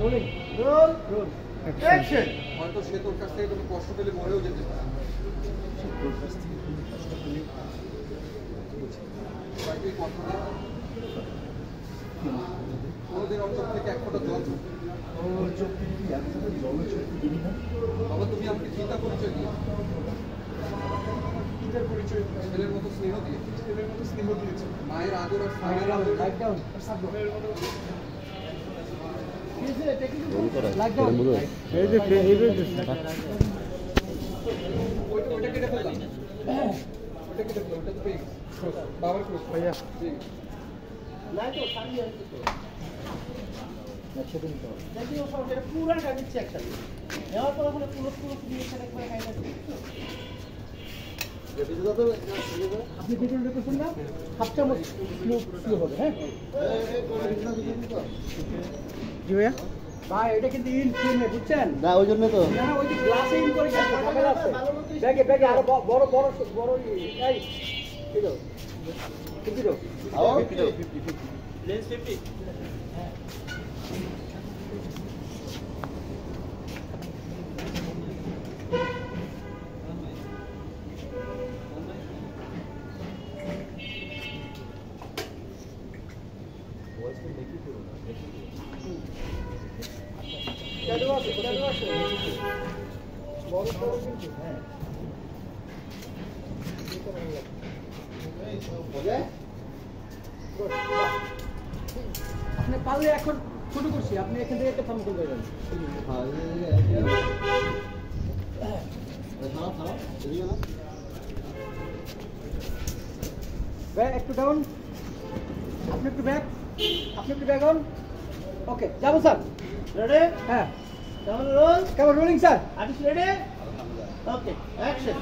Roll action. হয়তো সে তোর কাছ থেকে কোনো কষ্ট পেলে মরেও যেতে পারে। কোনোদিন ওর চোখ থেকে এক ফোঁটা জল ঝরবে? ওর চোখ থেকে কি এক ফোঁটা জল চোখে দিবি না? বাবা তুমি আমাকে চিন্তা পরিচয় দিয়েছো, কিটার পরিচয়? ছেলের মতো স্নেহ দিয়েছো, ছেলের মতো স্নেহ দিয়েছে। মায়ের আদর আর স্নেহের লাইট ডাউন সাবধান। এই যে ওইটা কেটে ফেললাম, ওইটা কেটে ফেললাম, ওটা তো পেয়ে গেছি। বাবার ক্রোশ ভাইয়া আপনি ভিডিও দেখছেন না? হাফ চামচ স্লো হবে। হ্যাঁ জি ভাইয়া ভাই এটা কিন্তু ইন ফ্রেমে বুঝছেন না ওই জন্য তো না ওই যে গ্লাসে ইন করে গেছে ঝামেলা আছে ব্যাগে ব্যাগে আরো বড় বড় বড় এই কিলো কিলো আও লেন্স 50 চালু আছে বড় বড় কিন্তু হ্যাঁ আপনি পারলে এখন ছোট করছি, আপনি এখান থেকে একটা থামকল দেবেন। ব্যাগ একটু ডাউন, আপনি একটু ব্যাগ, আপনি একটু ব্যাগ অন। ওকে যাবো স্যার, রেডি? হ্যাঁ কেমন রোল, কেমন rolling sir? Artist ready? Okay action.